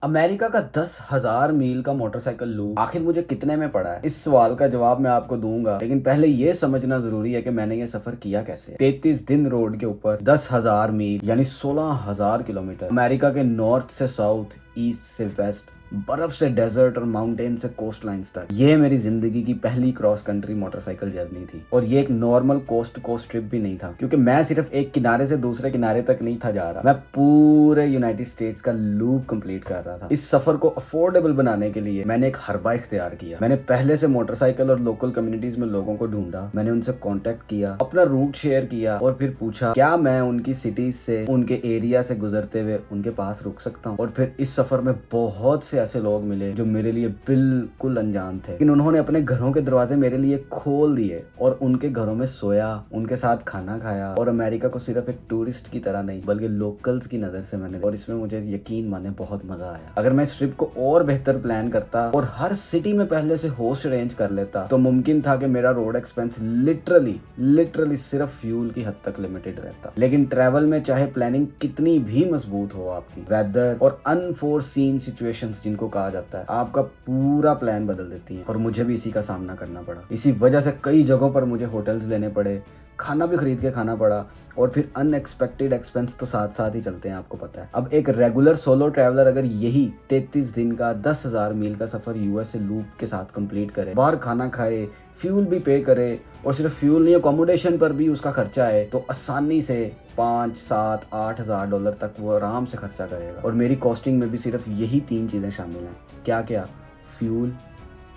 America का 10,000 मील का motorcycle loop आखिर मुझे कितने में पड़ा है? इस सवाल का जवाब मैं आपको दूंगा, लेकिन पहले ये समझना जरूरी है कि मैंने ये सफर किया कैसे। 33 दिन रोड के ऊपर 10,000 मील यानी 16,000 किलोमीटर, अमेरिका के नॉर्थ से साउथ, ईस्ट से वेस्ट, बर्फ से डेजर्ट और माउंटेन से कोस्ट लाइंस तक। ये मेरी जिंदगी की पहली क्रॉस कंट्री मोटरसाइकिल जर्नी थी। और ये एक normal coast to coast trip भी नहीं था, क्योंकि मैं सिर्फ एक किनारे से दूसरे किनारे तक नहीं था जा रहा, मैं पूरे यूनाइटेड स्टेट्स का लूप कंप्लीट कर रहा था। इस सफर को अफोर्डेबल बनाने के लिए मैंने एक हरबा इख्तियार किया। मैंने पहले से मोटरसाइकिल और लोकल कम्युनिटीज में लोगों को ढूंढा, मैंने उनसे कॉन्टेक्ट किया, अपना रूट शेयर किया और फिर पूछा क्या मैं उनकी सिटीज से, उनके एरिया से गुजरते हुए उनके पास रुक सकता हूँ। और फिर इस सफर में बहुत से ऐसे लोग मिले जो मेरे लिए बिल्कुल अनजान थे, लेकिन उन्होंने अपने घरों के दरवाजे मेरे लिए खोल दिए और उनके घरों में सोया, उनके साथ खाना खाया और अमेरिका को सिर्फ एक टूरिस्ट की तरह नहीं बल्कि लोकल्स की नजर से मैंने, और इसमें मुझे यकीन माने बहुत मजा आया। अगर मैं इस ट्रिप को और बेहतर प्लान करता और हर सिटी में पहले से होस्ट अरेंज कर लेता तो मुमकिन था कि मेरा रोड एक्सपेंस लिटरली सिर्फ फ्यूल की हद तक लिमिटेड रहता। लेकिन ट्रैवल में चाहे प्लानिंग कितनी भी मजबूत हो, आपकी वेदर और अनफोर्सीन सिचुएशंस जिनको कहा जाता है, आपका पूरा प्लान बदल देती है। और मुझे भी इसी का सामना करना पड़ा। इसी वजह से कई जगहों पर मुझे होटल्स लेने पड़े, खाना भी खरीद के खाना पड़ा, और फिर अनएक्सपेक्टेड एक्सपेंस तो साथ साथ ही चलते हैं, आपको पता है। अब एक रेगुलर सोलो ट्रैवलर अगर यही 33 दिन का 10,000 मील का सफर यूएस से लूप के साथ कंप्लीट करे, बाहर खाना खाए, फ्यूल भी पे करे, और सिर्फ फ्यूल नहीं, अकोमोडेशन पर भी उसका खर्चा है, तो आसानी से 5, 7, 8 हज़ार डॉलर तक वो आराम से खर्चा करेगा। और मेरी कॉस्टिंग में भी सिर्फ यही 3 चीज़ें शामिल हैं। क्या क्या? फ्यूल,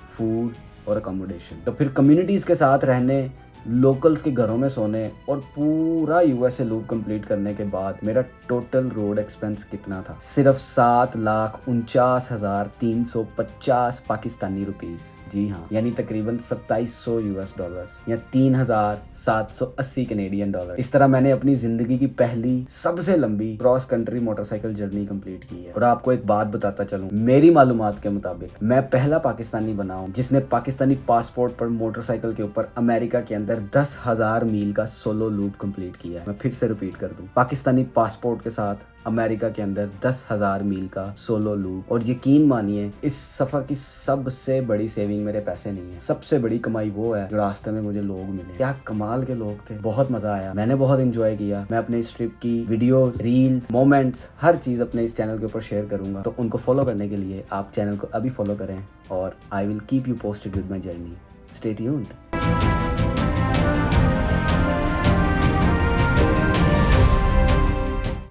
फूड और अकोमोडेशन। तो फिर कम्युनिटीज़ के साथ रहने, लोकल्स के घरों में सोने और पूरा यूएस से लूप कंप्लीट करने के बाद मेरा टोटल रोड एक्सपेंस कितना था? सिर्फ 7,49,350 पाकिस्तानी रुपीस। जी हाँ, यानी तकरीबन 2700 यूएस डॉलर्स या 3,780 कैनेडियन डॉलर। इस तरह मैंने अपनी जिंदगी की पहली सबसे लंबी cross country motorcycle journey complete की है। और आपको एक बात बताता चलूं, मेरी मालूमात के मुताबिक मैं पहला पाकिस्तानी बना हूं जिसने पाकिस्तानी पासपोर्ट पर मोटरसाइकिल के ऊपर अमेरिका के अंदर 10,000 मील का सोलो लूप कंप्लीट किया है। मैं फिर से रिपीट कर दूं, पाकिस्तानी पासपोर्ट के साथ अमेरिका के अंदर 10,000 मील का सोलो लूप। और यकीन मानिए, इस सफर की सबसे बड़ी सेविंग मेरे पैसे नहीं है, सबसे बड़ी कमाई वो है जो रास्ते में मुझे लोग मिले। क्या कमाल के लोग थे, बहुत मजा आया, मैंने बहुत एंजॉय किया। मैं अपने इस ट्रिप की वीडियोस, रील्स, मोमेंट्स, हर चीज अपने इस चैनल के ऊपर शेयर करूंगा। तो उनको फॉलो करने के लिए आप चैनल को अभी फॉलो करें और I will keep you posted with my journey. Stay tuned.